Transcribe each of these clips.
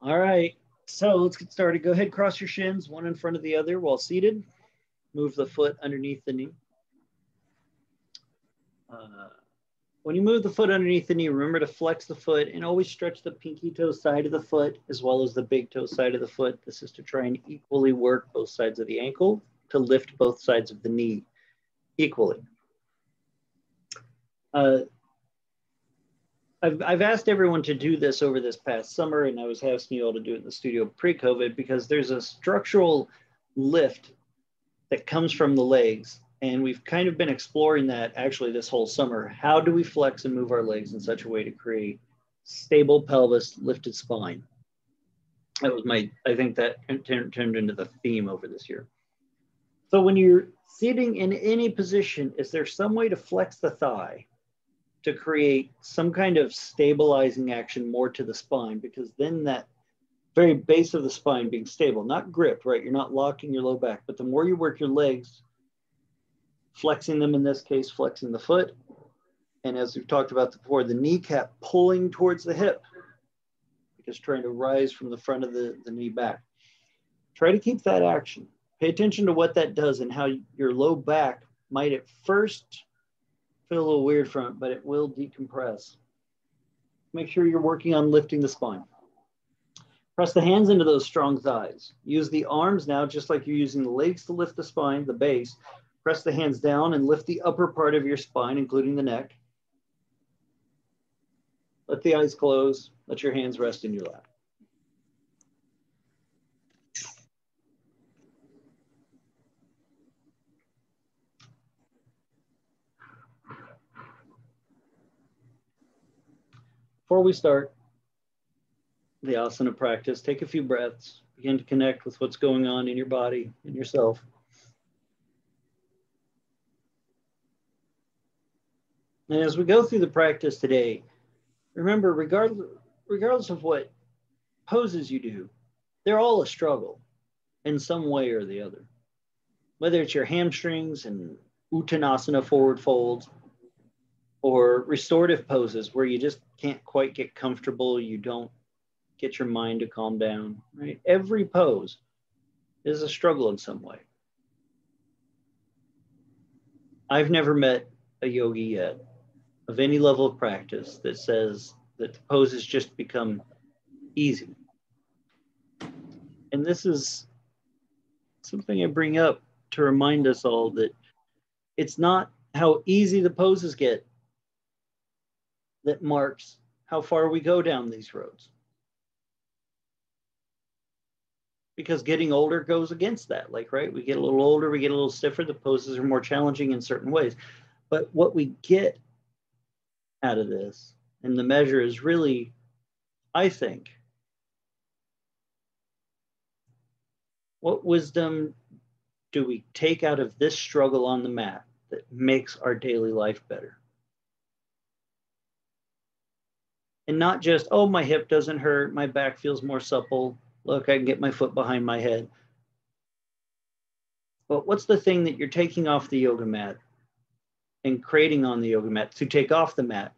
All right, so let's get started. Go ahead, cross your shins, one in front of the other while seated. Move the foot underneath the knee. When you move the foot underneath the knee, remember to flex the foot and always stretch the pinky toe side of the foot as well as the big toe side of the foot. This is to try and equally work both sides of the ankle to lift both sides of the knee equally. I've asked everyone to do this over this past summer, and I was asking you all to do it in the studio pre-COVID because there's a structural lift that comes from the legs. And we've kind of been exploring that actually this whole summer. How do we flex and move our legs in such a way to create stable pelvis, lifted spine? That was I think that turned into the theme over this year. So when you're sitting in any position, is there some way to flex the thigh to create some kind of stabilizing action more to the spine? Because then that very base of the spine being stable, not gripped, right? You're not locking your low back, but the more you work your legs, flexing them in this case, flexing the foot. And as we've talked about before, the kneecap pulling towards the hip because trying to rise from the front of the knee back. Try to keep that action. Pay attention to what that does and how your low back might at first feel a little weird from it, but it will decompress. Make sure you're working on lifting the spine. Press the hands into those strong thighs. Use the arms now, just like you're using the legs to lift the spine, the base. Press the hands down and lift the upper part of your spine, including the neck. Let the eyes close. Let your hands rest in your lap. Before we start the asana practice, take a few breaths. Begin to connect with what's going on in your body and yourself. And as we go through the practice today, remember, regardless of what poses you do, they're all a struggle in some way or the other. Whether it's your hamstrings and uttanasana forward folds, or restorative poses where you just can't quite get comfortable, you don't get your mind to calm down, right? Every pose is a struggle in some way. I've never met a yogi yet of any level of practice that says that the poses just become easy. And this is something I bring up to remind us all that it's not how easy the poses get that marks how far we go down these roads. Because getting older goes against that. Like, right, we get a little older, we get a little stiffer, the poses are more challenging in certain ways. But what we get out of this, and the measure is really, I think, what wisdom do we take out of this struggle on the mat that makes our daily life better? And not just, oh, my hip doesn't hurt, my back feels more supple, look, I can get my foot behind my head. But what's the thing that you're taking off the yoga mat and creating on the yoga mat to take off the mat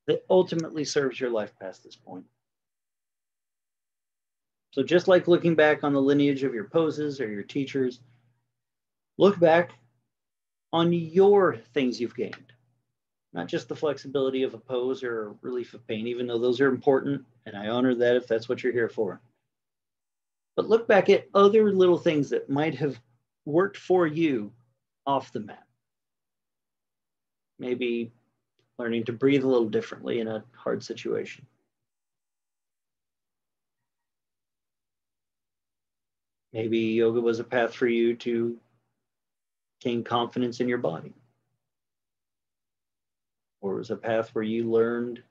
that ultimately serves your life past this point? So just like looking back on the lineage of your poses or your teachers, look back on your things you've gained. Not just the flexibility of a pose or relief of pain, even though those are important, and I honor that if that's what you're here for. But look back at other little things that might have worked for you off the mat. Maybe learning to breathe a little differently in a hard situation. Maybe yoga was a path for you to gain confidence in your body. Or it was a path where you learned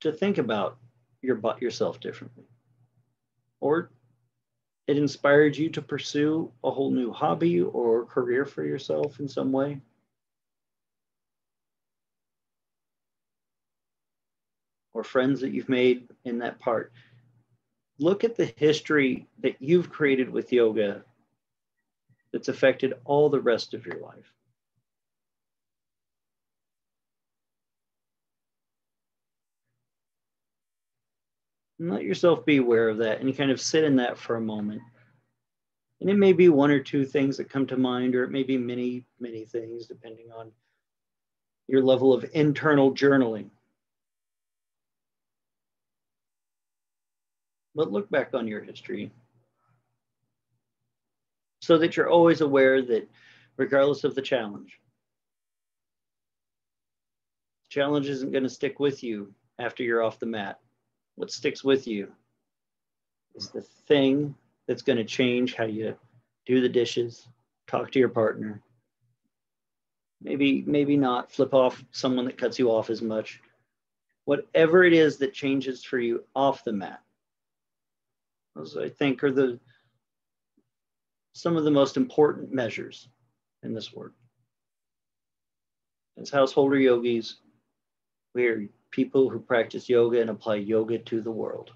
to think about yourself differently. Or it inspired you to pursue a whole new hobby or career for yourself in some way. Or friends that you've made in that part. Look at the history that you've created with yoga that's affected all the rest of your life. And let yourself be aware of that and you kind of sit in that for a moment. And it may be one or two things that come to mind, or it may be many, many things, depending on your level of internal journaling. But look back on your history so that you're always aware that regardless of the challenge isn't going to stick with you after you're off the mat. What sticks with you is the thing that's going to change how you do the dishes, talk to your partner, maybe not flip off someone that cuts you off as much. Whatever it is that changes for you off the mat, those I think are some of the most important measures in this work. As householder yogis, we are people who practice yoga and apply yoga to the world.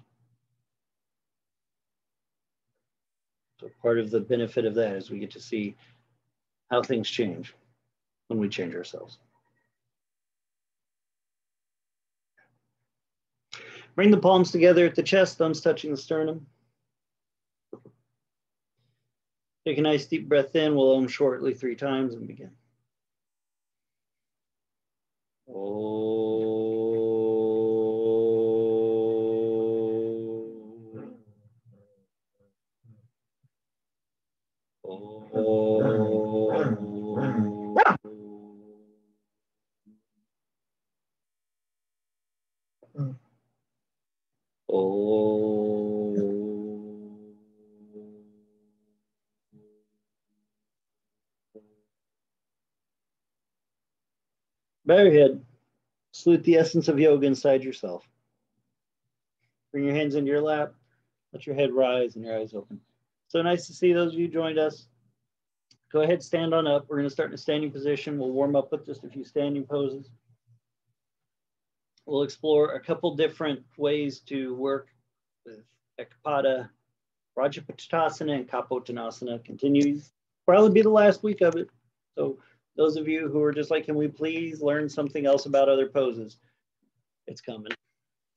So part of the benefit of that is we get to see how things change when we change ourselves. Bring the palms together at the chest, thumbs touching the sternum. Take a nice deep breath in. We'll Om shortly 3 times and begin. Bow your head. Salute the essence of yoga inside yourself. Bring your hands into your lap. Let your head rise and your eyes open. So nice to see those of you who joined us. Go ahead, stand on up. We're going to start in a standing position. We'll warm up with just a few standing poses. We'll explore a couple different ways to work with Ekapada, Rajaputtasana, and Kapottanasana. Continues. Probably be the last week of it. So those of you who are just like, can we please learn something else about other poses? It's coming.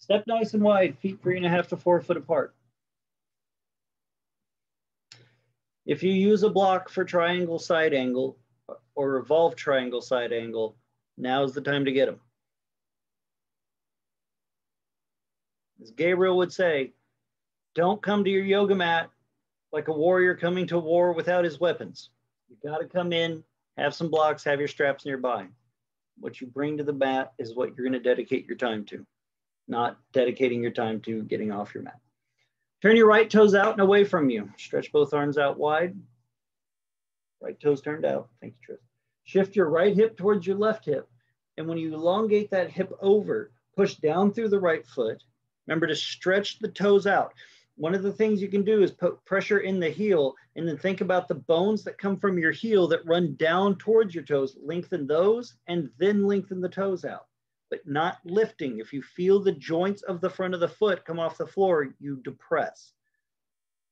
Step nice and wide, feet 3.5 to 4 foot apart. If you use a block for triangle side angle or revolve triangle side angle, now's the time to get them. As Gabriel would say, don't come to your yoga mat like a warrior coming to war without his weapons. You got to come in, have some blocks, have your straps nearby. What you bring to the mat is what you're going to dedicate your time to, not dedicating your time to getting off your mat. Turn your right toes out and away from you. Stretch both arms out wide. Right toes turned out. Thank you, Tris. Shift your right hip towards your left hip. And when you elongate that hip over, push down through the right foot. Remember to stretch the toes out. One of the things you can do is put pressure in the heel and then think about the bones that come from your heel that run down towards your toes. Lengthen those and then lengthen the toes out, but not lifting. If you feel the joints of the front of the foot come off the floor, you depress.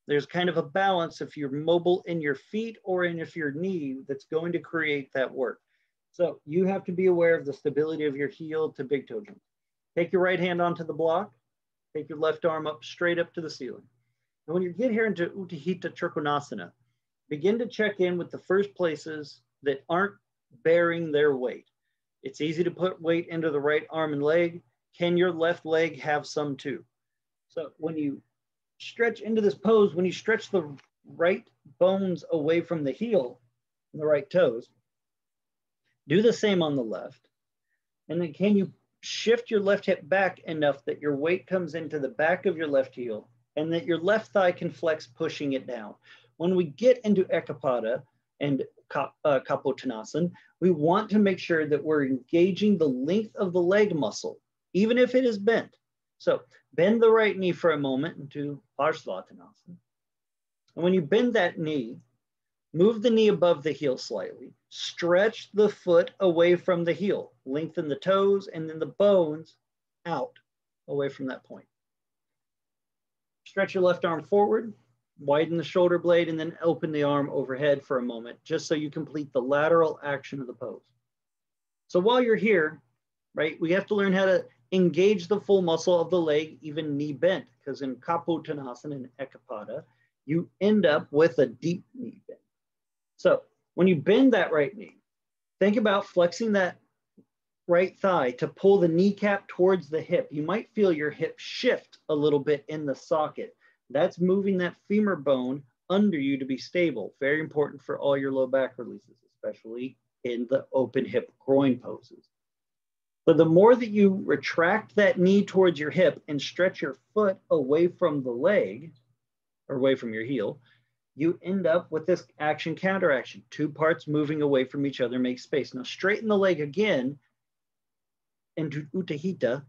There's kind of a balance if you're mobile in your feet or in your knee that's going to create that work. So you have to be aware of the stability of your heel to big toe joint. Take your right hand onto the block. Take your left arm up straight up to the ceiling. And when you get here into Utthita Trikonasana, begin to check in with the first places that aren't bearing their weight. It's easy to put weight into the right arm and leg. Can your left leg have some too? So when you stretch into this pose, when you stretch the right bones away from the heel and the right toes, do the same on the left. And then can you shift your left hip back enough that your weight comes into the back of your left heel and that your left thigh can flex, pushing it down. When we get into Ekapada and Kapottanasana, we want to make sure that we're engaging the length of the leg muscle, even if it is bent. So bend the right knee for a moment into Parsvattanasana. And when you bend that knee, move the knee above the heel slightly. Stretch the foot away from the heel. Lengthen the toes and then the bones out away from that point. Stretch your left arm forward, widen the shoulder blade, and then open the arm overhead for a moment, just so you complete the lateral action of the pose. So while you're here, right, we have to learn how to engage the full muscle of the leg, even knee bent, because in Kapotanasana and Ekapada, you end up with a deep knee bend. So when you bend that right knee, think about flexing that right thigh to pull the kneecap towards the hip. You might feel your hip shift a little bit in the socket. That's moving that femur bone under you to be stable. Very important for all your low back releases, especially in the open hip groin poses. But the more that you retract that knee towards your hip and stretch your foot away from the leg, or away from your heel, you end up with this action counteraction. Two parts moving away from each other make space. Now straighten the leg again into Utthita,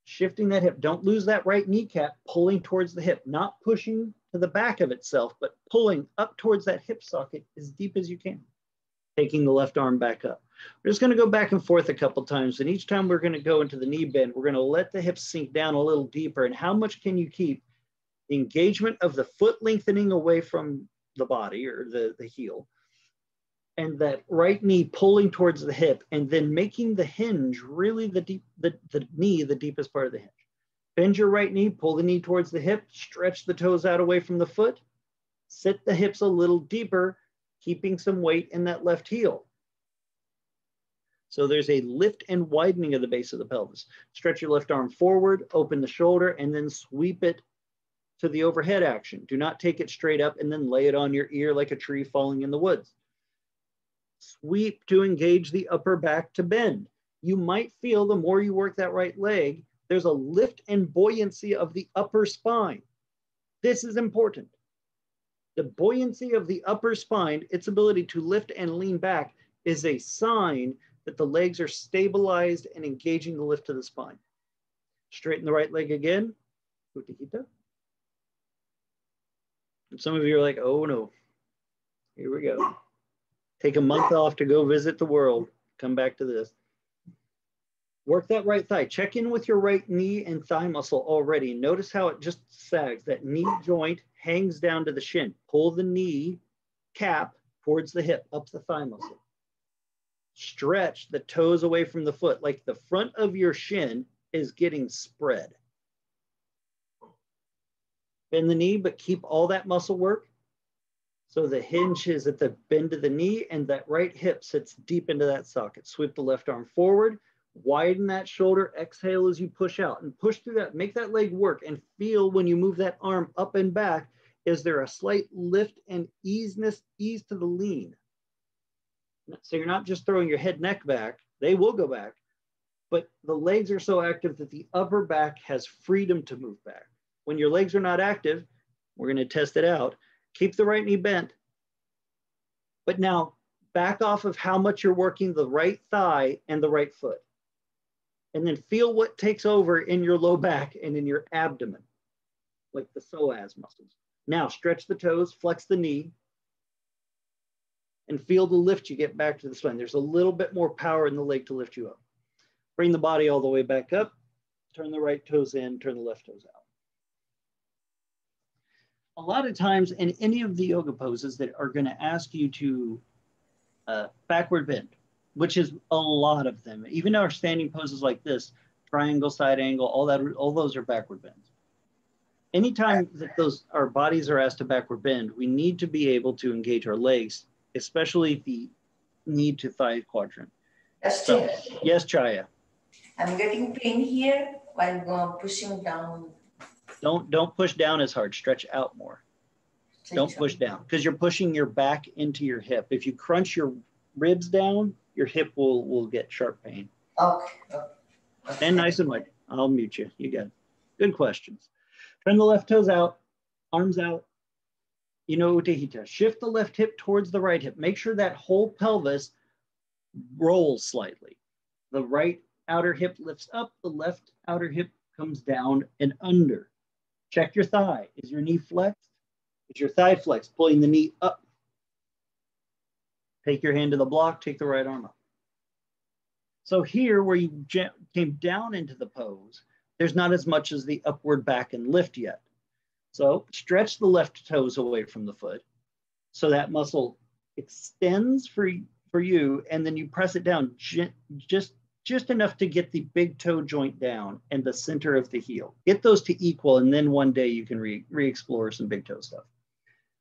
shifting that hip. Don't lose that right kneecap, pulling towards the hip, not pushing to the back of itself, but pulling up towards that hip socket as deep as you can. Taking the left arm back up. We're just going to go back and forth a couple times, and each time we're going to go into the knee bend, we're going to let the hips sink down a little deeper. And how much can you keep the engagement of the foot lengthening away from the body or the heel, and that right knee pulling towards the hip, and then making the hinge really the knee the deepest part of the hinge. Bend your right knee, pull the knee towards the hip, stretch the toes out away from the foot, sit the hips a little deeper, keeping some weight in that left heel. So there's a lift and widening of the base of the pelvis. Stretch your left arm forward, open the shoulder, and then sweep it to the overhead action. Do not take it straight up and then lay it on your ear like a tree falling in the woods. Sweep to engage the upper back to bend. You might feel the more you work that right leg, there's a lift and buoyancy of the upper spine. This is important. The buoyancy of the upper spine, its ability to lift and lean back, is a sign that the legs are stabilized and engaging the lift of the spine. Straighten the right leg again. Utthita. And some of you are like, oh no, here we go. Take a month off to go visit the world. Come back to this. Work that right thigh. Check in with your right knee and thigh muscle already. Notice how it just sags. That knee joint hangs down to the shin. Pull the knee cap towards the hip, up the thigh muscle. Stretch the toes away from the foot, like the front of your shin is getting spread. Bend the knee, but keep all that muscle work. So the hinge is at the bend of the knee, and that right hip sits deep into that socket. Sweep the left arm forward, widen that shoulder, exhale as you push out, and push through that. Make that leg work, and feel when you move that arm up and back, is there a slight lift and ease to the lean? So you're not just throwing your head, neck back. They will go back, but the legs are so active that the upper back has freedom to move back. When your legs are not active, we're going to test it out. Keep the right knee bent, but now back off of how much you're working the right thigh and the right foot. And then feel what takes over in your low back and in your abdomen, like the psoas muscles. Now stretch the toes, flex the knee, and feel the lift you get back to the spine. There's a little bit more power in the leg to lift you up. Bring the body all the way back up, turn the right toes in, turn the left toes out. A lot of times in any of the yoga poses that are going to ask you to backward bend, which is a lot of them, even our standing poses like this, triangle, side angle, all those are backward bends. Anytime that our bodies are asked to backward bend, we need to be able to engage our legs, especially the knee to thigh quadrant. Dustin. So, yes, Chaya. I'm getting pain here while pushing down. Don't push down as hard. Stretch out more. Don't push down because you're pushing your back into your hip. If you crunch your ribs down, your hip will get sharp pain. Okay. Stand nice and wide. I'll mute you. You got it. Good questions. Turn the left toes out, arms out. Utthita. Shift the left hip towards the right hip. Make sure that whole pelvis rolls slightly. The right outer hip lifts up. The left outer hip comes down and under. Check your thigh. Is your knee flexed? Is your thigh flexed? Pulling the knee up. Take your hand to the block. Take the right arm up. So here where you came down into the pose, there's not as much as the upward back and lift yet. So stretch the left toes away from the foot so that muscle extends for you, and then you press it down just just enough to get the big toe joint down and the center of the heel. Get those to equal, and then one day you can re-explore some big toe stuff.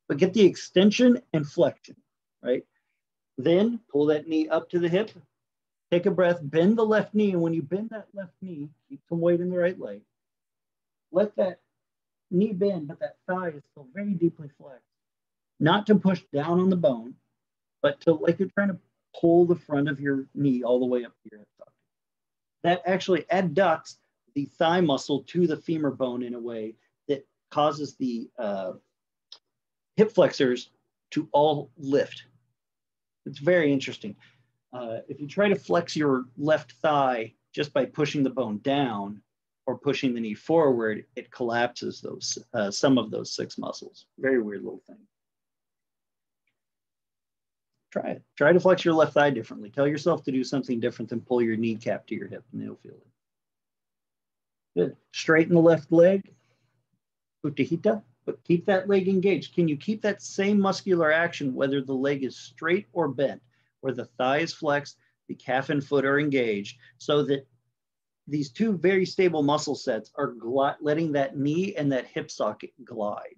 But get the extension and flexion, right? Then pull that knee up to the hip, take a breath, bend the left knee, and when you bend that left knee, keep some weight in the right leg. Let that knee bend, but that thigh is still very deeply flexed. Not to push down on the bone, but to like you're trying to pull the front of your knee all the way up to your hip socket. That actually adducts the thigh muscle to the femur bone in a way that causes the hip flexors to all lift. It's very interesting. If you try to flex your left thigh just by pushing the bone down or pushing the knee forward, it collapses those some of those 6 muscles. Very weird little thing. Try it. Try to flex your left thigh differently. Tell yourself to do something different than pull your kneecap to your hip, and you'll feel it. Good. Straighten the left leg. Utthita, but keep that leg engaged. Can you keep that same muscular action whether the leg is straight or bent, where the thigh is flexed, the calf and foot are engaged, so that these 2 very stable muscle sets are letting that knee and that hip socket glide.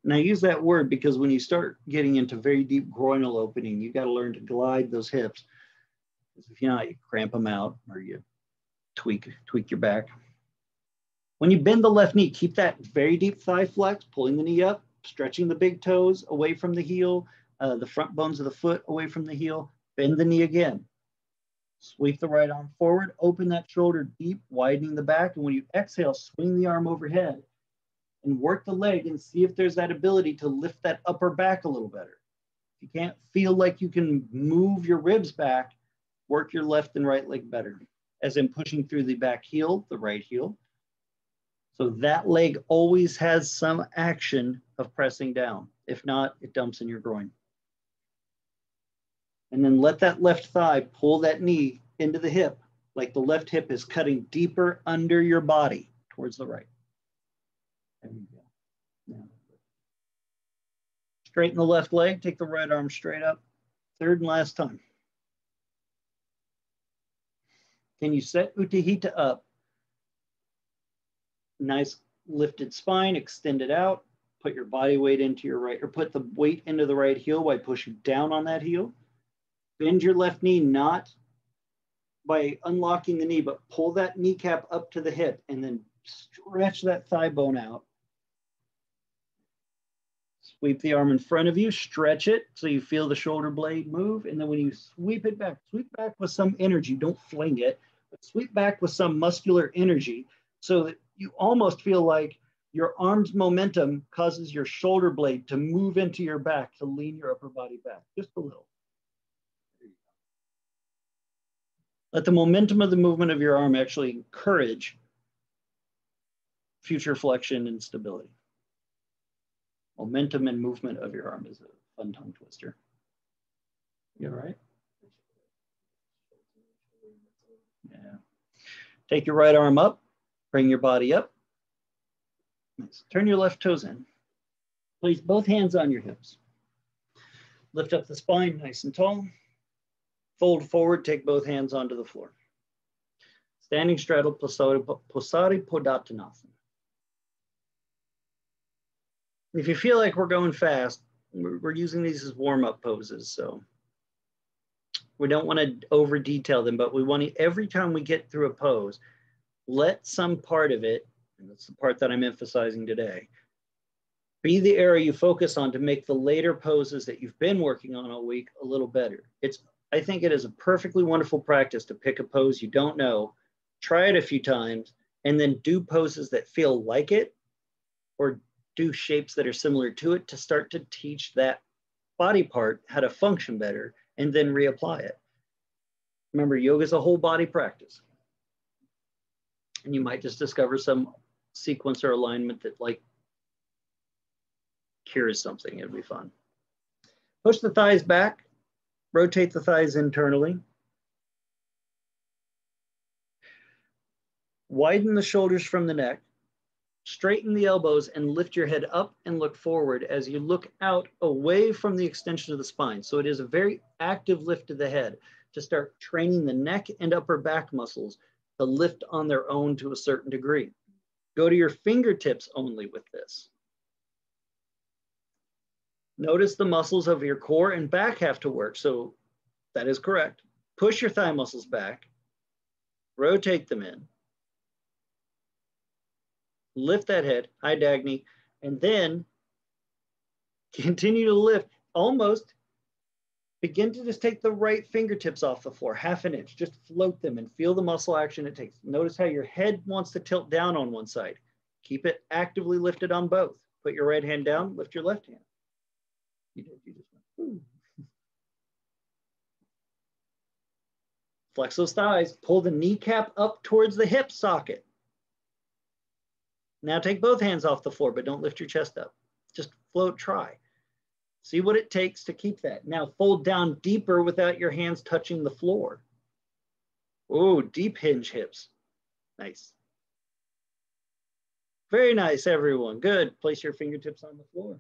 And I use that word because when you start getting into very deep groinal opening, you got to learn to glide those hips. Because if not, you cramp them out or you tweak your back. When you bend the left knee, keep that very deep thigh flex, pulling the knee up, stretching the big toes away from the heel, the front bones of the foot away from the heel, bend the knee again. Sweep the right arm forward, open that shoulder deep, widening the back. And when you exhale, swing the arm overhead and work the leg and see if there's that ability to lift that upper back a little better. If you can't feel like you can move your ribs back, work your left and right leg better, as in pushing through the back heel, the right heel. So that leg always has some action of pressing down. If not, it dumps in your groin. And then let that left thigh pull that knee into the hip, like the left hip is cutting deeper under your body towards the right. There you go. Yeah. Straighten the left leg, take the right arm straight up. Third and last time. Can you set Utthita up? Nice lifted spine, extend it out, put your body weight into your right, or put the weight into the right heel by pushing down on that heel. Bend your left knee, not by unlocking the knee, but pull that kneecap up to the hip and then stretch that thigh bone out. Sweep the arm in front of you, stretch it so you feel the shoulder blade move. And then when you sweep back with some energy, don't fling it, but sweep back with some muscular energy so that you almost feel like your arm's momentum causes your shoulder blade to move into your back to lean your upper body back, just a little. Let the momentum of the movement of your arm actually encourage future flexion and stability. Momentum and movement of your arm is a fun tongue twister. You all right? Yeah. Take your right arm up, bring your body up. Nice. Turn your left toes in. Place both hands on your hips. Lift up the spine nice and tall. Fold forward, take both hands onto the floor. Standing straddle, Posari Podattanasana. If you feel like we're going fast, we're using these as warm-up poses, so we don't want to over-detail them, but we want to, every time we get through a pose, let some part of it, and that's the part that I'm emphasizing today, be the area you focus on to make the later poses that you've been working on all week a little better. I think it is a perfectly wonderful practice to pick a pose you don't know, try it a few times, and then do poses that feel like it, or do shapes that are similar to it to start to teach that body part how to function better, and then reapply it. Remember, yoga is a whole body practice. And you might just discover some sequence or alignment that like cures something. It'd be fun. Push the thighs back. Rotate the thighs internally. Widen the shoulders from the neck. Straighten the elbows and lift your head up and look forward as you look out away from the extension of the spine. So it is a very active lift of the head. to start training the neck and upper back muscles to lift on their own to a certain degree. Go to your fingertips only with this. Notice the muscles of your core and back have to work, so that is correct. Push your thigh muscles back, rotate them in, lift that head, high diagonally, and then continue to lift. Almost begin to just take the right fingertips off the floor, half an inch, just float them and feel the muscle action it takes. Notice how your head wants to tilt down on one side. Keep it actively lifted on both. Put your right hand down, lift your left hand. You just went, flex those thighs, pull the kneecap up towards the hip socket. Now take both hands off the floor, but don't lift your chest up. Just float, try. See what it takes to keep that. Now fold down deeper without your hands touching the floor. Oh, deep hinge hips. Nice. Very nice, everyone. Good. Place your fingertips on the floor.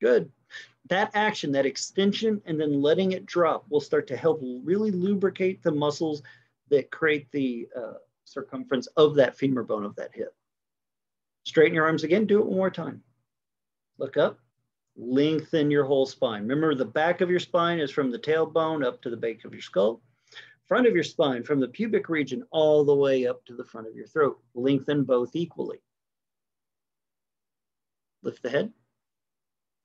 Good. That action, that extension, and then letting it drop will start to help really lubricate the muscles that create the circumference of that femur bone of that hip. Straighten your arms again. Do it one more time. Look up. Lengthen your whole spine. Remember, the back of your spine is from the tailbone up to the base of your skull. Front of your spine from the pubic region all the way up to the front of your throat. Lengthen both equally. Lift the head.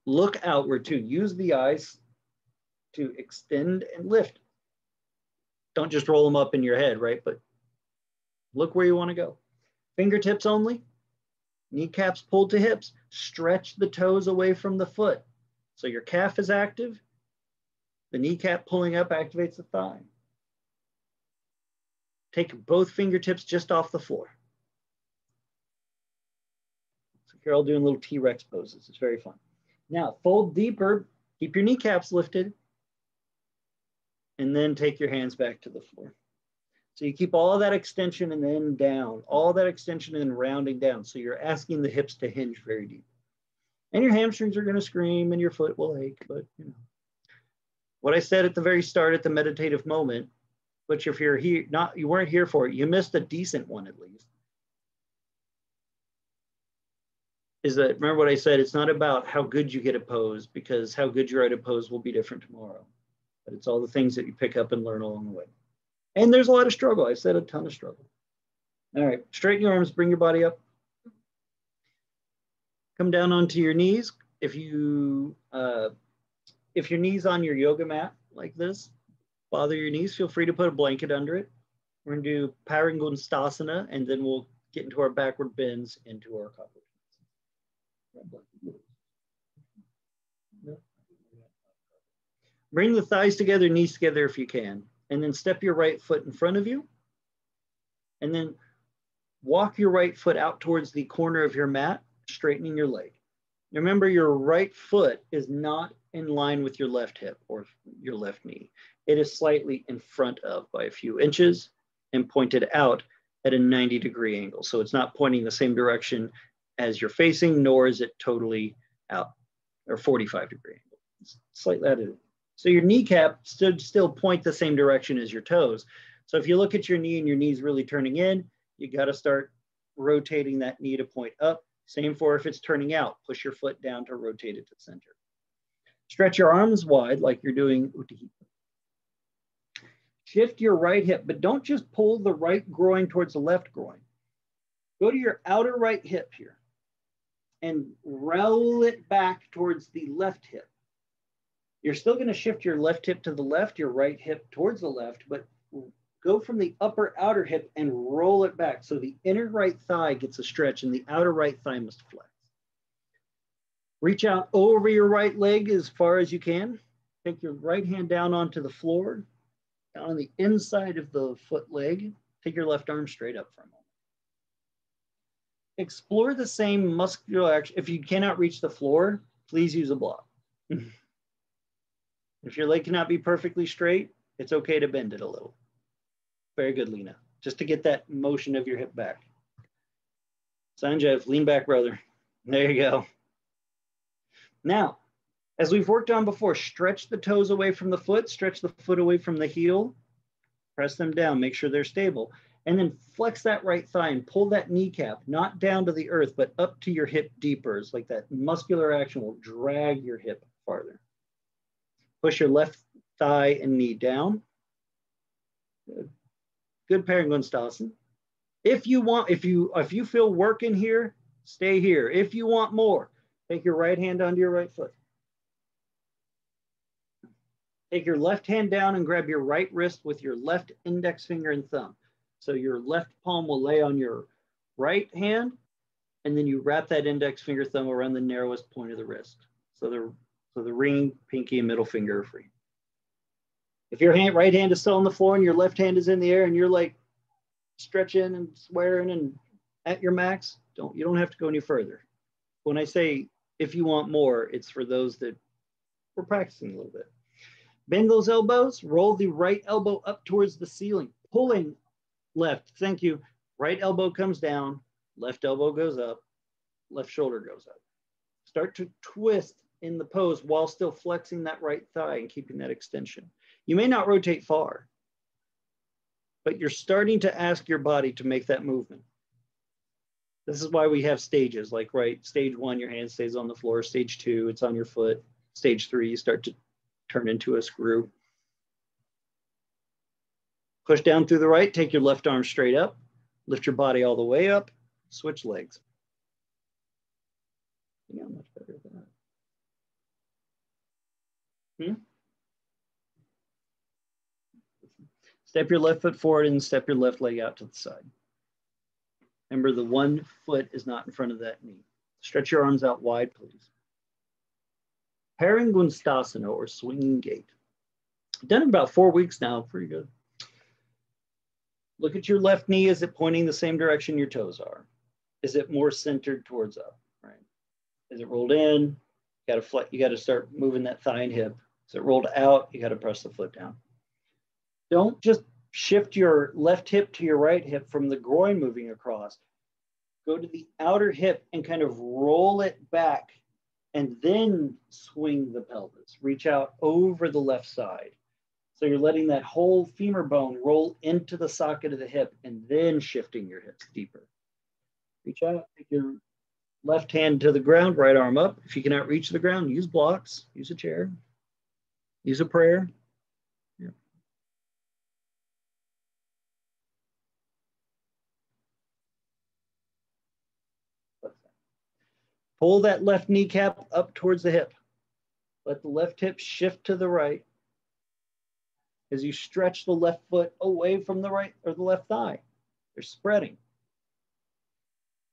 Look outward too. Use the eyes to extend and lift. Don't just roll them up in your head, right? But look where you want to go. Fingertips only. Kneecaps pulled to hips. Stretch the toes away from the foot. So your calf is active. The kneecap pulling up activates the thigh. Take both fingertips just off the floor. So you're all doing little T-Rex poses. It's very fun. Now fold deeper. Keep your kneecaps lifted. And then take your hands back to the floor. So you keep all that extension and then down, all that extension and then rounding down. So you're asking the hips to hinge very deep. And your hamstrings are going to scream and your foot will ache, but you know. What I said at the very start at the meditative moment, which if you're here, you weren't here for it, you missed a decent one at least. Is that, remember what I said, it's not about how good you get at pose, because how good you're at a pose will be different tomorrow. But it's all the things that you pick up and learn along the way. And there's a lot of struggle. I said a ton of struggle. All right, straighten your arms, bring your body up. Come down onto your knees. If your knee's on your yoga mat like this, bother your knees, feel free to put a blanket under it. We're gonna do Paringunstasana, and then we'll get into our backward bends into our accomplishments. Bring the thighs together, knees together if you can. And then step your right foot in front of you. And then walk your right foot out towards the corner of your mat, straightening your leg. Remember, your right foot is not in line with your left hip or your left knee. It is slightly in front of by a few inches and pointed out at a 90-degree angle. So it's not pointing the same direction as you're facing, nor is it totally out or 45-degree angle. It's slightly out of it. So your kneecap should still point the same direction as your toes. So if you look at your knee and your knee's really turning in, you got to start rotating that knee to point up. Same for if it's turning out, push your foot down to rotate it to the center. Stretch your arms wide like you're doing Utthita. Shift your right hip, but don't just pull the right groin towards the left groin. Go to your outer right hip here and roll it back towards the left hip. You're still going to shift your left hip to the left, your right hip towards the left, but go from the upper outer hip and roll it back. So the inner right thigh gets a stretch and the outer right thigh must flex. Reach out over your right leg as far as you can. Take your right hand down onto the floor, down on the inside of the foot leg. Take your left arm straight up for a moment. Explore the same muscular action. If you cannot reach the floor, please use a block. If your leg cannot be perfectly straight, it's okay to bend it a little. Very good, Lena. Just to get that motion of your hip back. Sanjeev, lean back, brother. There you go. Now, As we've worked on before, stretch the toes away from the foot, stretch the foot away from the heel, press them down, make sure they're stable. And then flex that right thigh and pull that kneecap, not down to the earth, but up to your hip deeper. It's like that muscular action will drag your hip farther. Push your left thigh and knee down. Good Parangunastasana. If you feel work in here, stay here. If you want more, take your right hand onto your right foot. Take your left hand down and grab your right wrist with your left index finger and thumb. So your left palm will lay on your right hand, and then you wrap that index finger thumb around the narrowest point of the wrist. So the ring, pinky, and middle finger are free. If your right hand is still on the floor and your left hand is in the air and you're like stretching and swearing and at your max, you don't have to go any further. When I say if you want more, it's for those that we're practicing a little bit. Bend those elbows, roll the right elbow up towards the ceiling, pulling left, thank you. Right elbow comes down, left elbow goes up, left shoulder goes up. Start to twist in the pose while still flexing that right thigh and keeping that extension. You may not rotate far, but you're starting to ask your body to make that movement. This is why we have stages, like stage 1, your hand stays on the floor. Stage 2, it's on your foot. Stage 3, you start to turn into a screw. Push down through the right, take your left arm straight up, lift your body all the way up, switch legs. Yeah, much better than that. Step your left foot forward and step your left leg out to the side. Remember, the one foot is not in front of that knee. Stretch your arms out wide, please. Parangunastasana, or swinging gait. Done it about 4 weeks now, pretty good. Look at your left knee. Is it pointing the same direction your toes are? Is it more centered towards up, right? Is it rolled in? You got to start moving that thigh and hip. Is it rolled out? You got to press the foot down. Don't just shift your left hip to your right hip from the groin moving across. Go to the outer hip and kind of roll it back and then swing the pelvis. Reach out over the left side. So you're letting that whole femur bone roll into the socket of the hip and then shifting your hips deeper. Reach out, take your left hand to the ground, right arm up. If you cannot reach the ground, use blocks, use a chair, use a prayer. Yeah. Pull that left kneecap up towards the hip. Let the left hip shift to the right as you stretch the left foot away from the right or the left thigh. They're spreading.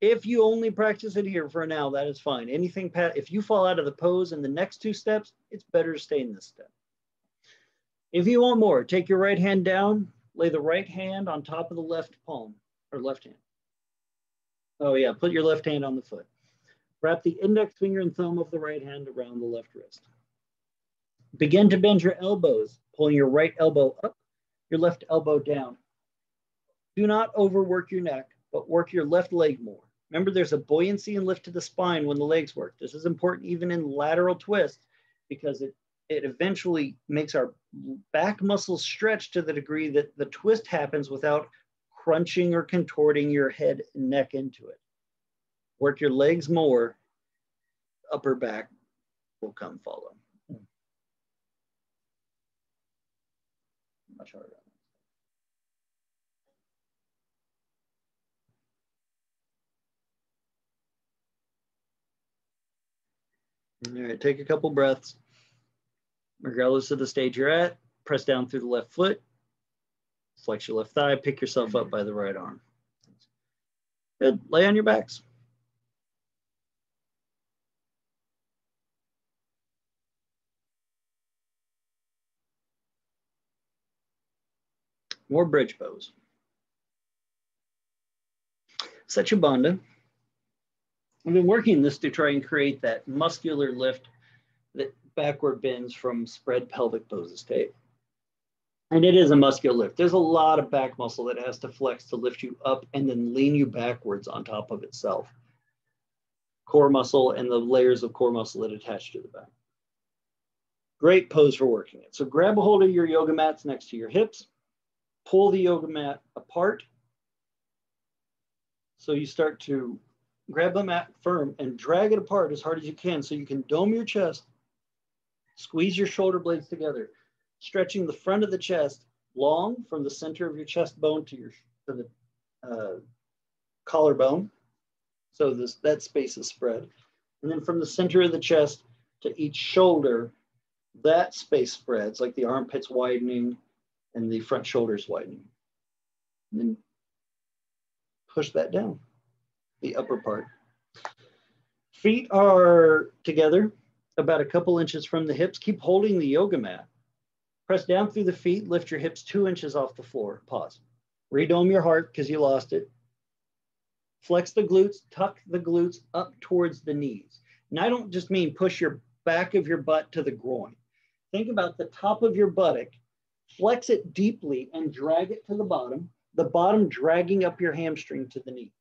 If you only practice it here for now, that is fine. If you fall out of the pose in the next 2 steps, it's better to stay in this step. If you want more, take your right hand down, lay the right hand on top of the left palm or left hand. Oh yeah, put your left hand on the foot. Wrap the index finger and thumb of the right hand around the left wrist. Begin to bend your elbows, pulling your right elbow up, your left elbow down. Do not overwork your neck, but work your left leg more. Remember, there's a buoyancy and lift to the spine when the legs work. This is important even in lateral twists because it eventually makes our back muscles stretch to the degree that the twist happens without crunching or contorting your head and neck into it. Work your legs more, upper back will come follow. Much harder. All right, take a couple breaths. Regardless of the stage you're at, press down through the left foot, flex your left thigh, pick yourself up by the right arm. Good, lay on your backs. More bridge pose. Sechabandha. I've been working this to try and create that muscular lift that backward bends from spread pelvic poses, okay? And it is a muscular lift. There's a lot of back muscle that has to flex to lift you up and then lean you backwards on top of itself. Core muscle and the layers of core muscle that attach to the back. Great pose for working it. So grab a hold of your yoga mats next to your hips, pull the yoga mat apart. So you start to grab the mat firm and drag it apart as hard as you can so you can dome your chest, squeeze your shoulder blades together, stretching the front of the chest long from the center of your chest bone to the collarbone. So that space is spread. And then from the center of the chest to each shoulder, that space spreads, like the armpits widening and the front shoulders widening. And then push that down, the upper part. Feet are together about a couple inches from the hips. Keep holding the yoga mat. Press down through the feet, lift your hips 2 inches off the floor. Pause. Redome your heart because you lost it. Flex the glutes, tuck the glutes up towards the knees. And I don't just mean push your back of your butt to the groin. Think about the top of your buttock, flex it deeply and drag it to the bottom dragging up your hamstring to the knee.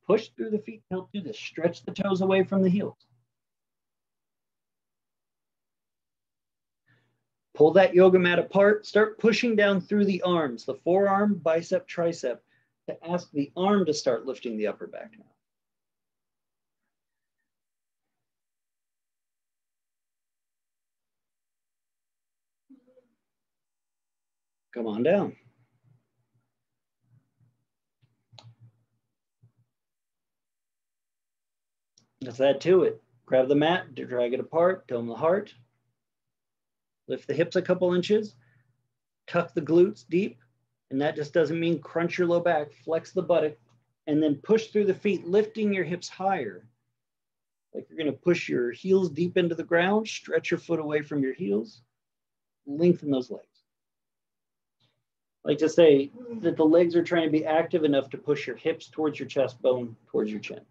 Push through the feet to help do this. Stretch the toes away from the heels. Pull that yoga mat apart. Start pushing down through the arms, the forearm, bicep, tricep, to ask the arm to start lifting the upper back now. Come on down. Let's add to it. Grab the mat, drag it apart, dome the heart. Lift the hips a couple inches, tuck the glutes deep, and that just doesn't mean crunch your low back, flex the buttock, and then push through the feet, lifting your hips higher. Like you're gonna push your heels deep into the ground, stretch your foot away from your heels, lengthen those legs. I like to say that the legs are trying to be active enough to push your hips towards your chest bone, towards your chin.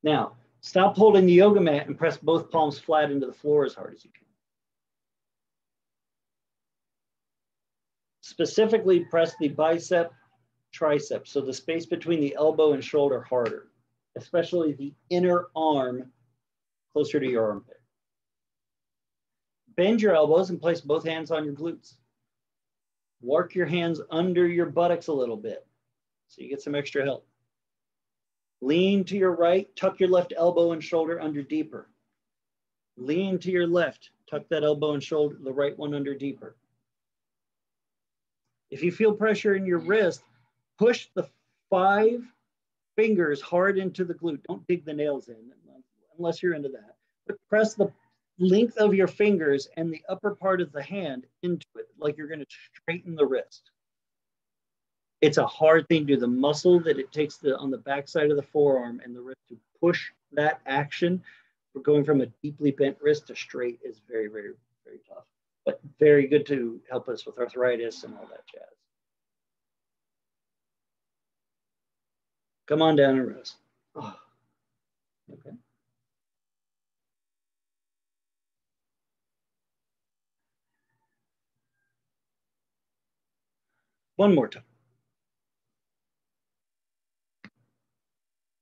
Now, stop holding the yoga mat and press both palms flat into the floor as hard as you can. Specifically, press the bicep, tricep, so the space between the elbow and shoulder harder, especially the inner arm closer to your armpit. Bend your elbows and place both hands on your glutes. Work your hands under your buttocks a little bit so you get some extra help. Lean to your right, tuck your left elbow and shoulder under deeper. Lean to your left, tuck that elbow and shoulder, the right one under deeper. If you feel pressure in your wrist, push the 5 fingers hard into the glute. Don't dig the nails in unless you're into that. But press the length of your fingers and the upper part of the hand into it, like you're going to straighten the wrist. It's a hard thing to do. The muscle that it takes on the backside of the forearm and the wrist to push that action for going from a deeply bent wrist to straight is very, very, very tough. But very good to help us with arthritis and all that jazz. Come on down and rest. Oh, okay. One more time.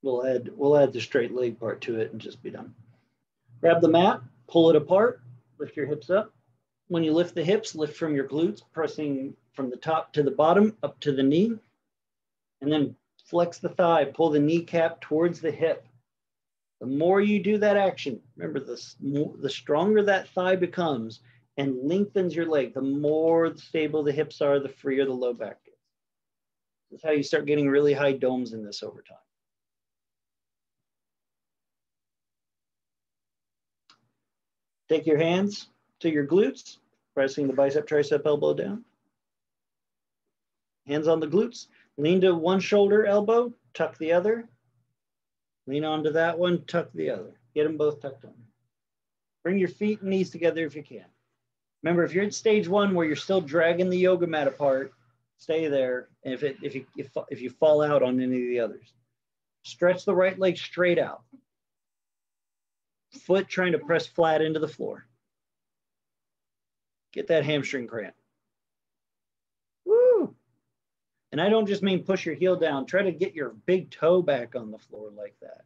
We'll add the straight leg part to it and just be done. Grab the mat, pull it apart, lift your hips up. When you lift the hips, lift from your glutes, pressing from the top to the bottom, up to the knee. And then flex the thigh, pull the kneecap towards the hip. The more you do that action, remember the stronger that thigh becomes and lengthens your leg, the more stable the hips are, the freer the low back gets. That's how you start getting really high domes in this over time. Take your hands to your glutes, pressing the bicep, tricep, elbow down. Hands on the glutes. Lean to one shoulder, elbow, tuck the other. Lean onto that one, tuck the other. Get them both tucked on. Bring your feet and knees together if you can. Remember, if you're at stage 1 where you're still dragging the yoga mat apart, stay there. And if you fall out on any of the others, stretch the right leg straight out. Foot trying to press flat into the floor. Get that hamstring cramp. Woo! And I don't just mean push your heel down. Try to get your big toe back on the floor like that.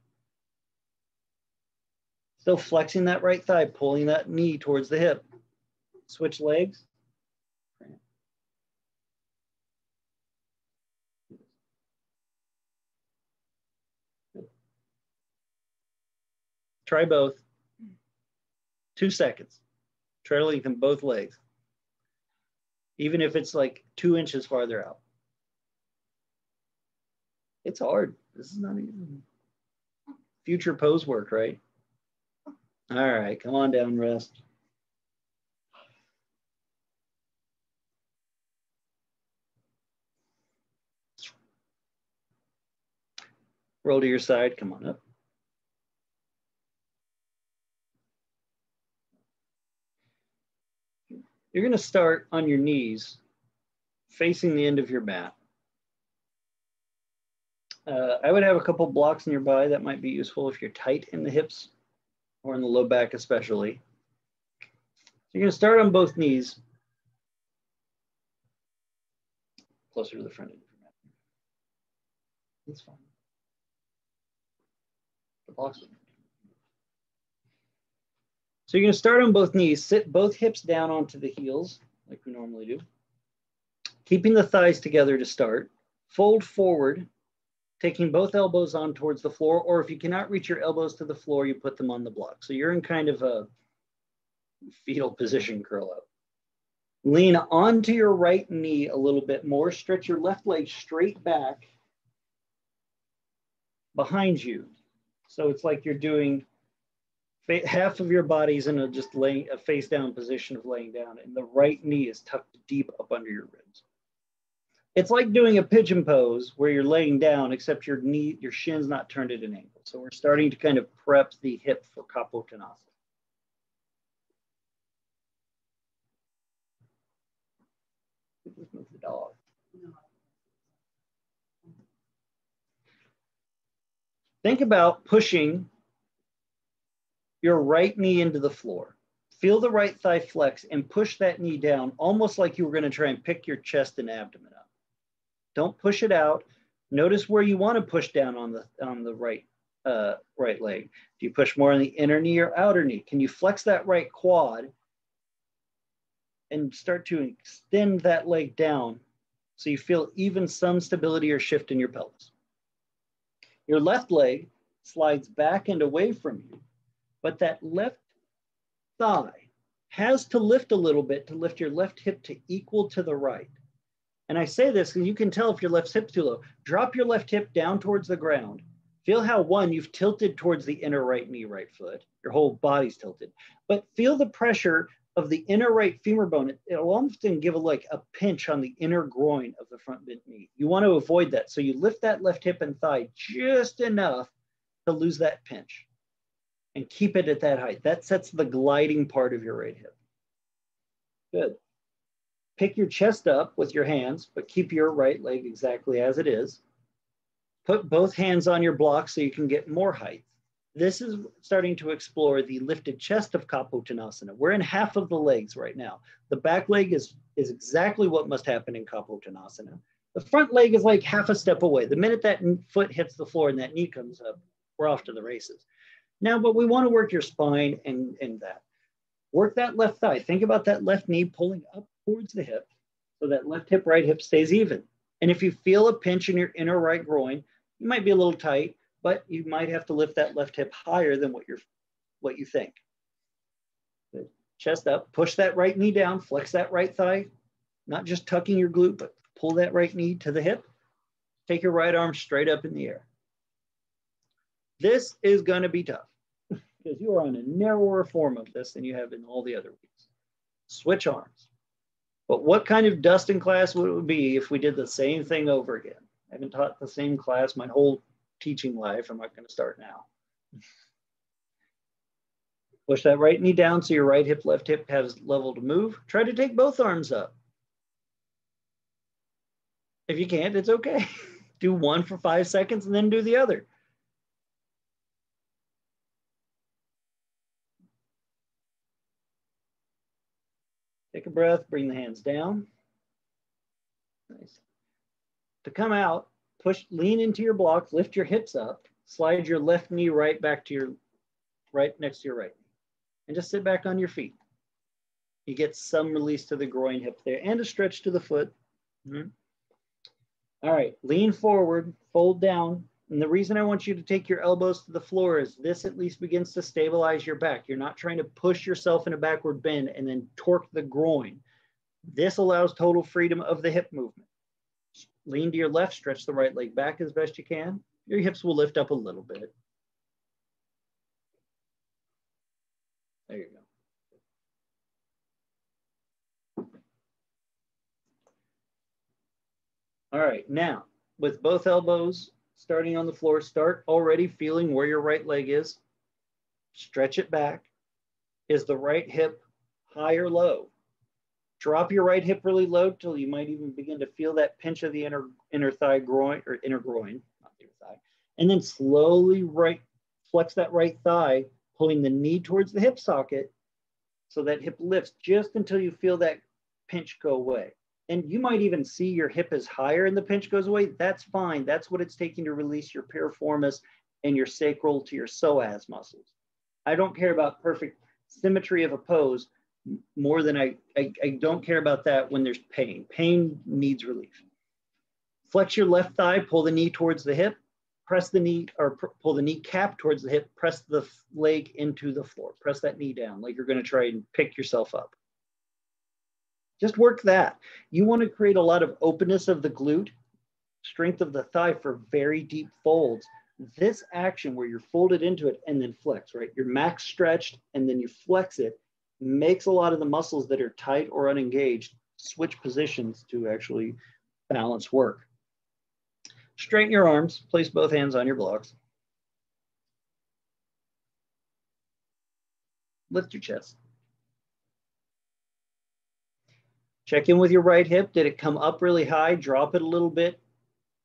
Still flexing that right thigh, pulling that knee towards the hip. Switch legs. Try both. 2 seconds. Try to lengthen both legs. Even if it's like 2 inches farther out. It's hard. This is not even future pose work, right? All right, come on down, rest. Roll to your side, come on up. You're gonna start on your knees, facing the end of your mat. I would have a couple blocks nearby that might be useful if you're tight in the hips or in the low back especially. So you're gonna start on both knees, closer to the front end of your mat. That's fine. The blocks. So you're gonna start on both knees, sit both hips down onto the heels, like we normally do. Keeping the thighs together to start. Fold forward, taking both elbows on towards the floor, or if you cannot reach your elbows to the floor, you put them on the block. So you're in kind of a fetal position, curl up. Lean onto your right knee a little bit more. Stretch your left leg straight back behind you. So it's like you're doing half of your body's in a face down position of laying down, and the right knee is tucked deep up under your ribs. It's like doing a pigeon pose where you're laying down, except your shin's not turned at an angle. So we're starting to kind of prep the hip for Kapottanasana. Just move the dog. Think about pushing your right knee into the floor. Feel the right thigh flex and push that knee down, almost like you were going to try and pick your chest and abdomen up. Don't push it out. Notice where you want to push down on the right leg. Do you push more on the inner knee or outer knee? Can you flex that right quad and start to extend that leg down so you feel even some stability or shift in your pelvis? Your left leg slides back and away from you, but that left thigh has to lift a little bit to lift your left hip to equal to the right. And I say this because you can tell if your left hip's too low. Drop your left hip down towards the ground. Feel how, one, you've tilted towards the inner right knee, right foot. Your whole body's tilted. But feel the pressure of the inner right femur bone. It'll often give a pinch on the inner groin of the front bent knee. You want to avoid that. So you lift that left hip and thigh just enough to lose that pinch and keep it at that height. That sets the gliding part of your right hip. Good. Pick your chest up with your hands, but keep your right leg exactly as it is. Put both hands on your block so you can get more height. This is starting to explore the lifted chest of Kapottanasana. We're in half of the legs right now. The back leg is exactly what must happen in Kapottanasana. The front leg is like half a step away. The minute that foot hits the floor and that knee comes up, we're off to the races. Now, but we want to work your spine and that. Work that left thigh. Think about that left knee pulling up towards the hip so that left hip, right hip stays even. And if you feel a pinch in your inner right groin, you might be a little tight, but you might have to lift that left hip higher than what you think. Good. Chest up, push that right knee down, flex that right thigh, not just tucking your glute, but pull that right knee to the hip. Take your right arm straight up in the air. This is going to be tough because you are on a narrower form of this than you have in all the other weeks. Switch arms. But what kind of Dustin class would it be if we did the same thing over again? I haven't taught the same class my whole teaching life. I'm not going to start now. Push that right knee down so your right hip, left hip has level to move. Try to take both arms up. If you can't, it's okay. Do one for 5 seconds and then do the other. Take a breath, bring the hands down. Nice. To come out, lean into your block, lift your hips up, slide your left knee right back to your right next to your right knee. And just sit back on your feet. You get some release to the groin hip there and a stretch to the foot. Mm-hmm. All right, lean forward, fold down. And the reason I want you to take your elbows to the floor is this at least begins to stabilize your back. You're not trying to push yourself in a backward bend and then torque the groin. This allows total freedom of the hip movement. Lean to your left, stretch the right leg back as best you can. Your hips will lift up a little bit. There you go. All right, now with both elbows starting on the floor, start already feeling where your right leg is. Stretch it back. Is the right hip high or low? Drop your right hip really low till you might even begin to feel that pinch of the inner thigh groin, or inner groin, not the inner thigh. And then slowly flex that right thigh, pulling the knee towards the hip socket so that hip lifts just until you feel that pinch go away. And you might even see your hip is higher and the pinch goes away. That's fine. That's what it's taking to release your piriformis and your sacral to your psoas muscles. I don't care about perfect symmetry of a pose more than I don't care about that when there's pain. Pain needs relief. Flex your left thigh, pull the knee towards the hip, press the knee, or pull the kneecap towards the hip, press the leg into the floor. Press that knee down like you're going to try and pick yourself up. Just work that. You want to create a lot of openness of the glute, strength of the thigh for very deep folds. This action where you're folded into it and then flex, right? You're max stretched and then you flex it, makes a lot of the muscles that are tight or unengaged switch positions to actually balance work. Straighten your arms, place both hands on your blocks. Lift your chest. Check in with your right hip. Did it come up really high? Drop it a little bit.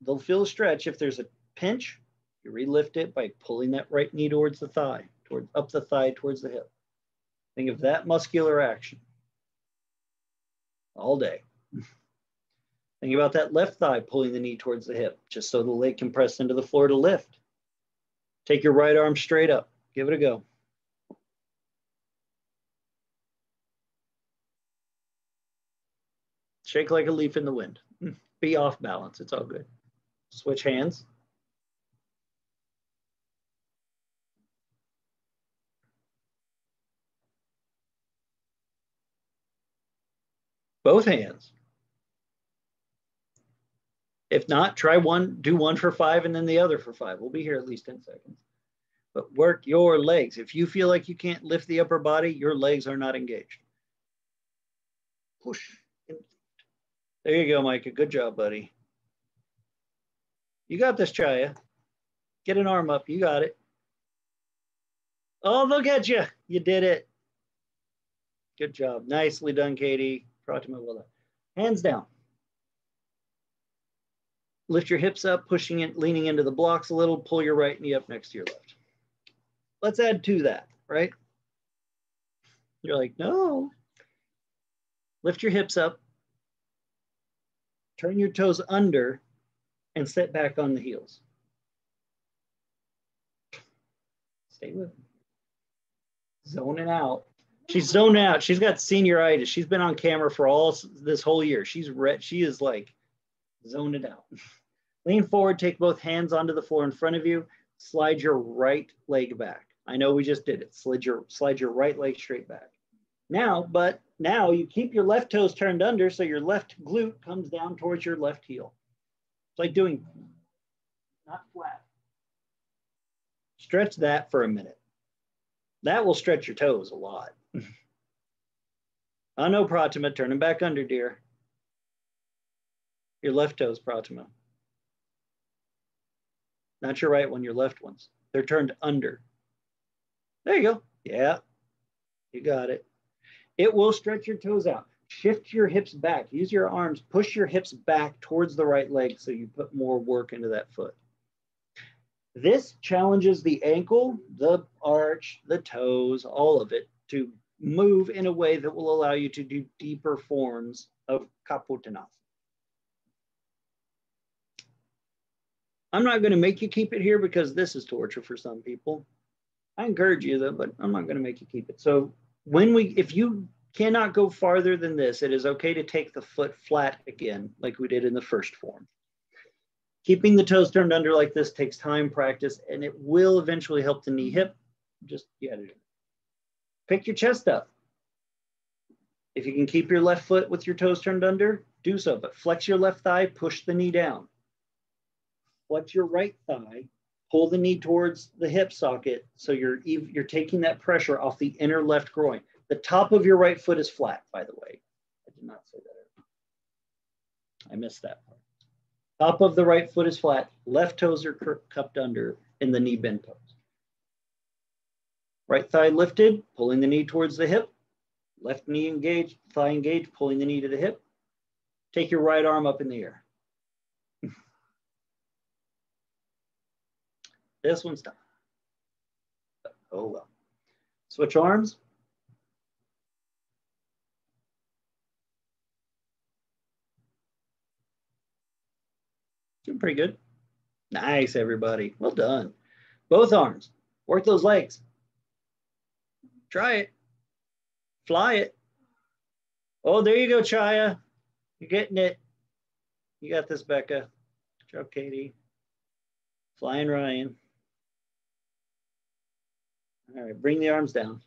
They'll feel a stretch. If there's a pinch, you relift it by pulling that right knee towards the thigh, up the thigh towards the hip. Think of that muscular action all day. Think about that left thigh pulling the knee towards the hip, just so the leg can press into the floor to lift. Take your right arm straight up. Give it a go. Shake like a leaf in the wind. Be off balance. It's all good. Switch hands. Both hands. If not, try one, do one for 5 and then the other for 5. We'll be here at least 10 seconds. But work your legs. If you feel like you can't lift the upper body, your legs are not engaged. Push. There you go, Micah. Good job, buddy. You got this, Chaya. Get an arm up. You got it. Oh, look at you. You did it. Good job. Nicely done, Katie. Pratima, well done. Hands down. Lift your hips up, pushing it, leaning into the blocks a little. Pull your right knee up next to your left. Let's add to that, right? You're like, no. Lift your hips up. Turn your toes under and sit back on the heels. Stay with me. Zoning out. She's zoning out. She's got senioritis. She's been on camera for all this whole year. She is like zoning out. Lean forward, take both hands onto the floor in front of you. Slide your right leg back. I know we just did it. Slide your right leg straight back. Now you keep your left toes turned under so your left glute comes down towards your left heel. It's like doing, not flat. Stretch that for a minute. That will stretch your toes a lot. Oh no, Pratima, turn them back under, dear. Your left toes, Pratima. Not your right one, your left ones. They're turned under. There you go. Yeah, you got it. It will stretch your toes out. Shift your hips back. Use your arms. Push your hips back towards the right leg so you put more work into that foot. This challenges the ankle, the arch, the toes, all of it to move in a way that will allow you to do deeper forms of Kapotanasana. I'm not going to make you keep it here because this is torture for some people. I encourage you though, but I'm not going to make you keep it. So if you cannot go farther than this, it is okay to take the foot flat again, like we did in the first form. Keeping the toes turned under like this takes time, practice, and it will eventually help the knee hip. Just, yeah, pick your chest up. If you can keep your left foot with your toes turned under, do so, but flex your left thigh, push the knee down. Flex your right thigh, pull the knee towards the hip socket, so you're taking that pressure off the inner left groin. The top of your right foot is flat, by the way. I did not say that. I missed that part. Top of the right foot is flat, left toes are cupped under in the knee bend pose. Right thigh lifted, pulling the knee towards the hip. Left knee engaged, thigh engaged, pulling the knee to the hip. Take your right arm up in the air. This one's tough. Oh well. Switch arms. Doing pretty good. Nice, everybody. Well done. Both arms. Work those legs. Try it. Fly it. Oh, there you go, Chaya. You're getting it. You got this, Becca. Good job, Katie. Flying Ryan. All right, bring the arms down.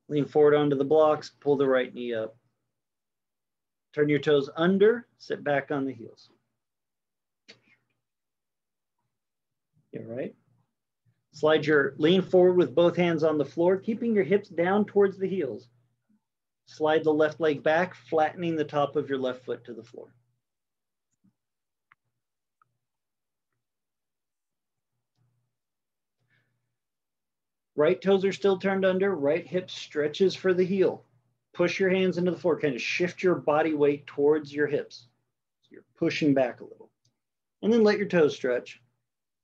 Lean forward onto the blocks, pull the right knee up. Turn your toes under, sit back on the heels. All right. Lean forward with both hands on the floor, keeping your hips down towards the heels. Slide the left leg back, flattening the top of your left foot to the floor. Right toes are still turned under, right hip stretches for the heel. Push your hands into the floor, kind of shift your body weight towards your hips. So you're pushing back a little. And then let your toes stretch.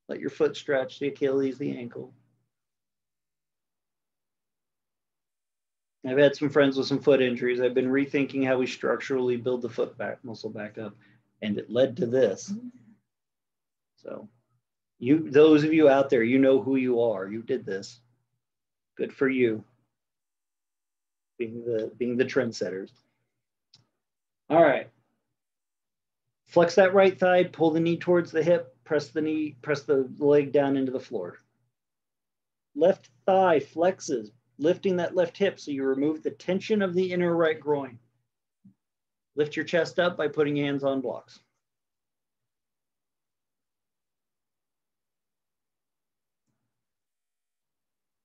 Let your foot stretch, the Achilles, the ankle. I've had some friends with some foot injuries. I've been rethinking how we structurally build the foot muscle back up, and it led to this. So those of you out there, you know who you are. You did this. Good for you. Being the trendsetters. All right. Flex that right thigh, pull the knee towards the hip, press the leg down into the floor. Left thigh flexes, lifting that left hip so you remove the tension of the inner right groin. Lift your chest up by putting hands on blocks.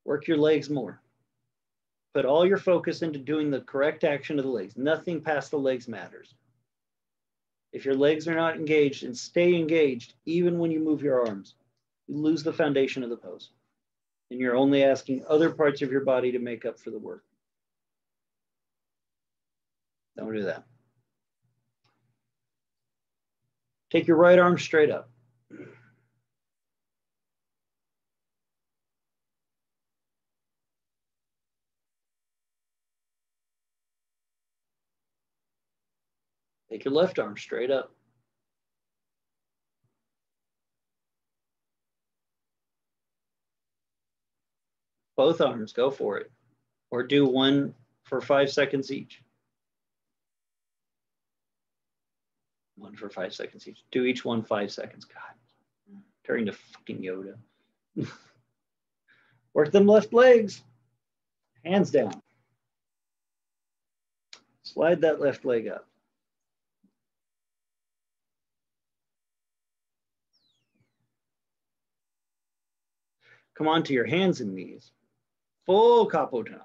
Work your legs more. Put all your focus into doing the correct action of the legs. Nothing past the legs matters. If your legs are not engaged, and stay engaged even when you move your arms, you lose the foundation of the pose. And you're only asking other parts of your body to make up for the work. Don't do that. Take your right arm straight up. Take your left arm straight up. Both arms, go for it. Or do one for 5 seconds each. One for 5 seconds each. Do each one 5 seconds. God, turning to fucking Yoda. Work them left legs. Hands down. Slide that left leg up. Come onto your hands and knees. Full Kapotanasana.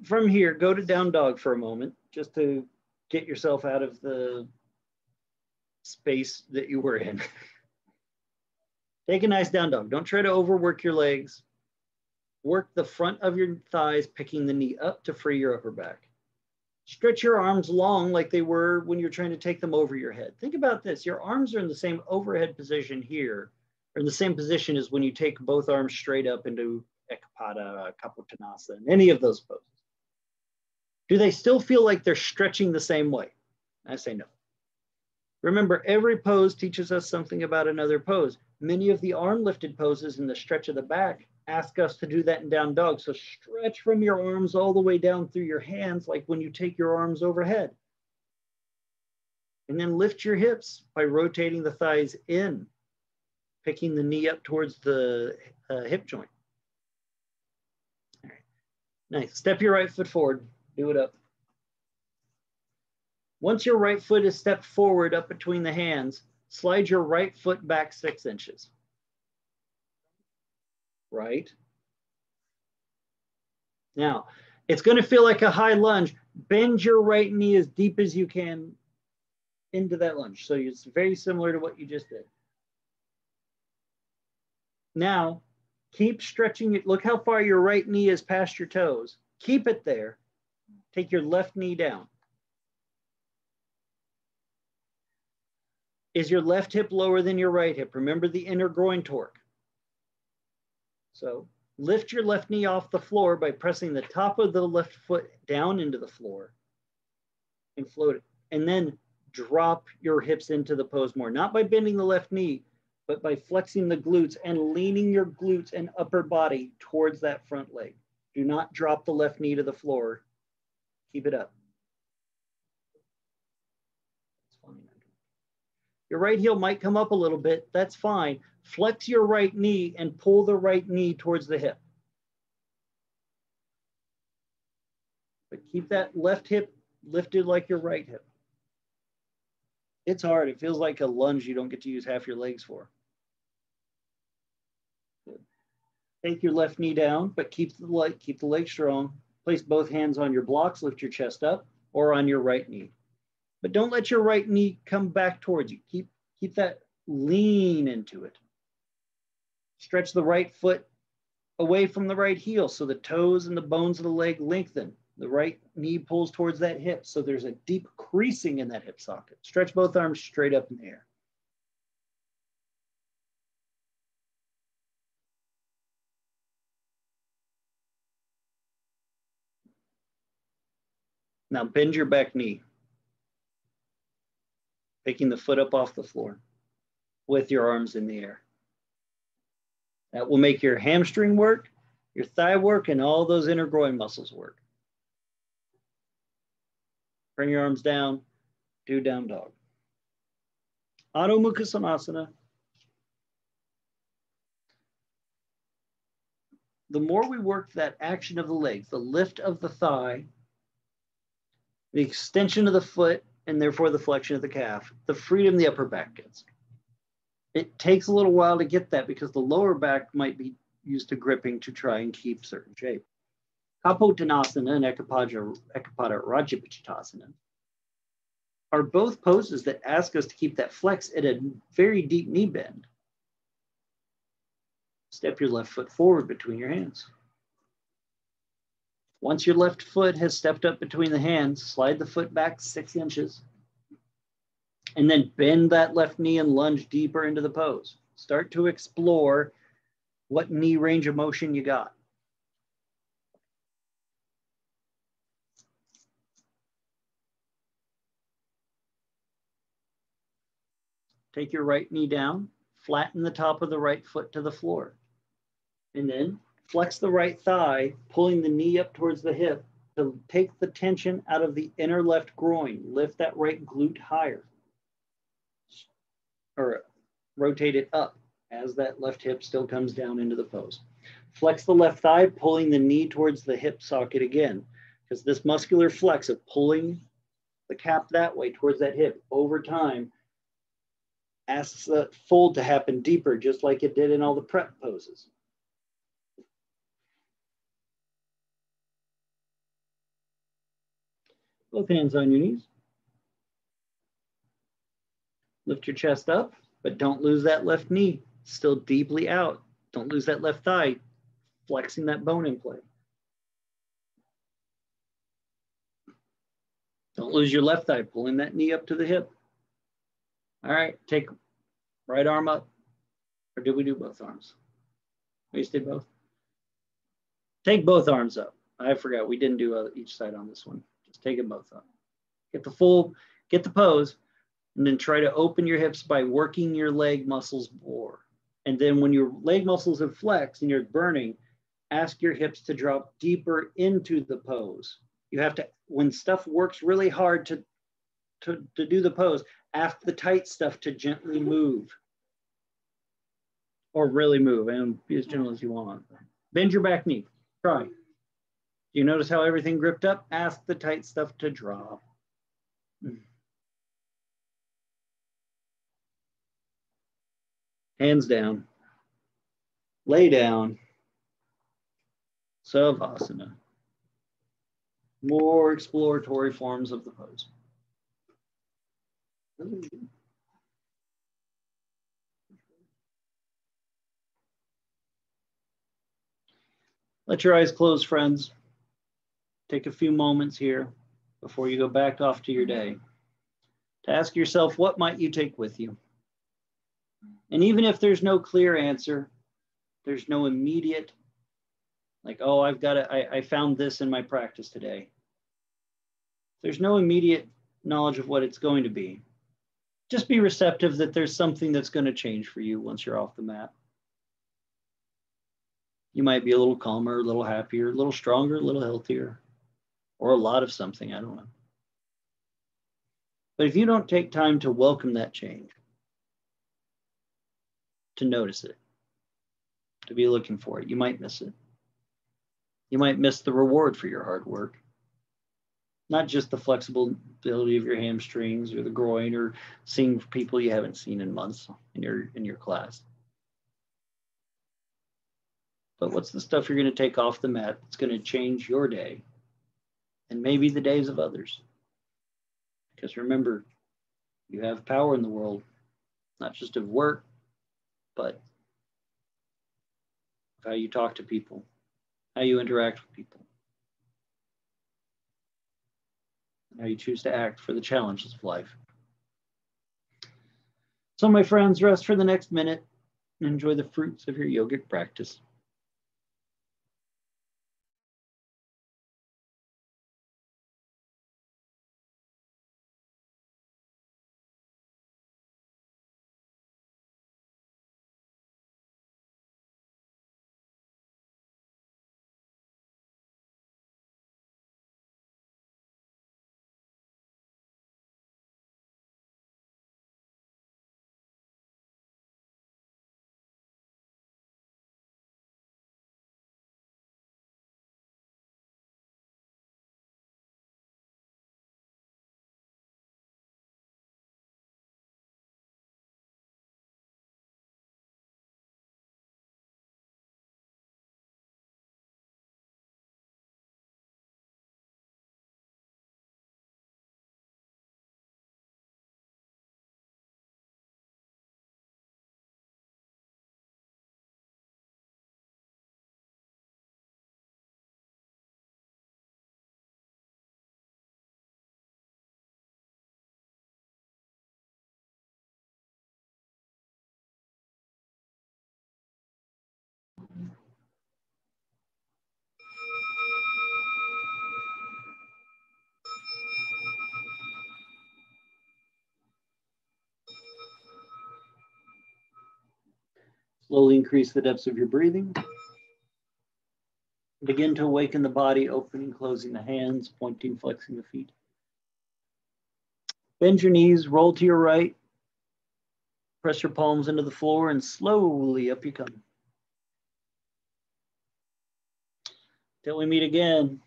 From here, go to down dog for a moment, just to get yourself out of the space that you were in. Take a nice down dog. Don't try to overwork your legs. Work the front of your thighs, picking the knee up to free your upper back. Stretch your arms long like they were when you're trying to take them over your head. Think about this. Your arms are in the same overhead position here, or in the same position as when you take both arms straight up into Ekapada, Kapotanasana, any of those poses. Do they still feel like they're stretching the same way? I say no. Remember, every pose teaches us something about another pose. Many of the arm lifted poses in the stretch of the back ask us to do that in down dog. So stretch from your arms all the way down through your hands, like when you take your arms overhead. And then lift your hips by rotating the thighs in, picking the knee up towards the hip joint. All right. Nice. Step your right foot forward. Do it up. Once your right foot is stepped forward up between the hands, slide your right foot back 6 inches. Right. Now, it's going to feel like a high lunge. Bend your right knee as deep as you can into that lunge. So it's very similar to what you just did. Now, keep stretching it. Look how far your right knee is past your toes. Keep it there. Take your left knee down. Is your left hip lower than your right hip? Remember the inner groin torque. So lift your left knee off the floor by pressing the top of the left foot down into the floor and float it. And then drop your hips into the pose more, not by bending the left knee, but by flexing the glutes and leaning your glutes and upper body towards that front leg. Do not drop the left knee to the floor. Keep it up. Your right heel might come up a little bit. That's fine. Flex your right knee and pull the right knee towards the hip. But keep that left hip lifted like your right hip. It's hard. It feels like a lunge you don't get to use half your legs for. Good. Take your left knee down, but keep the leg strong. Place both hands on your blocks, lift your chest up, or on your right knee. But don't let your right knee come back towards you. Keep that lean into it. Stretch the right foot away from the right heel so the toes and the bones of the leg lengthen. The right knee pulls towards that hip, so there's a deep creasing in that hip socket. Stretch both arms straight up in the air. Now bend your back knee, picking the foot up off the floor with your arms in the air. That will make your hamstring work, your thigh work, and all those inner groin muscles work. Bring your arms down, do down dog. Adho Mukha Svanasana. The more we work that action of the legs, the lift of the thigh, the extension of the foot, and therefore the flexion of the calf, the freedom the upper back gets. It takes a little while to get that because the lower back might be used to gripping to try and keep certain shape. Kapottanasana and Ekapada Rajapachittasana are both poses that ask us to keep that flex at a very deep knee bend. Step your left foot forward between your hands. Once your left foot has stepped up between the hands, slide the foot back 6 inches. And then bend that left knee and lunge deeper into the pose. Start to explore what knee range of motion you got. Take your right knee down, flatten the top of the right foot to the floor. And then flex the right thigh, pulling the knee up towards the hip to take the tension out of the inner left groin. Lift that right glute higher. Or rotate it up as that left hip still comes down into the pose. Flex the left thigh, pulling the knee towards the hip socket again, because this muscular flex of pulling the cap that way towards that hip over time asks the fold to happen deeper, just like it did in all the prep poses. Both hands on your knees. Lift your chest up, but don't lose that left knee. Still deeply out. Don't lose that left thigh, flexing that bone in play. Don't lose your left thigh, pulling that knee up to the hip. All right, take right arm up. Or did we do both arms? We just did both. Take both arms up. I forgot, we didn't do each side on this one. Just take them both up. Get the pose. And then try to open your hips by working your leg muscles more. And then when your leg muscles have flexed and you're burning, ask your hips to drop deeper into the pose. You have to, when stuff works really hard to do the pose, ask the tight stuff to gently move. Or really move, and be as gentle as you want. Bend your back knee. Try. Do you notice how everything gripped up? Ask the tight stuff to drop. Hands down. Lay down. Savasana. More exploratory forms of the pose. Let your eyes close, friends. Take a few moments here before you go back off to your day to ask yourself, what might you take with you? And even if there's no clear answer, there's no immediate, like, oh, I found this in my practice today. There's no immediate knowledge of what it's going to be. Just be receptive that there's something that's going to change for you once you're off the mat. You might be a little calmer, a little happier, a little stronger, a little healthier, or a lot of something, I don't know. But if you don't take time to welcome that change, to notice it, to be looking for it, you might miss it. You might miss the reward for your hard work. Not just the flexibility of your hamstrings or the groin or seeing people you haven't seen in months in your class. But what's the stuff you're going to take off the mat that's going to change your day and maybe the days of others? Because remember, you have power in the world, not just of work, but of how you talk to people, how you interact with people, and how you choose to act for the challenges of life. So my friends, rest for the next minute and enjoy the fruits of your yogic practice. Slowly increase the depths of your breathing. Begin to awaken the body, opening, closing the hands, pointing, flexing the feet. Bend your knees, roll to your right. Press your palms into the floor and slowly up you come. Till we meet again.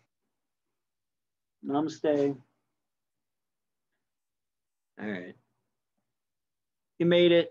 Namaste. All right. You made it.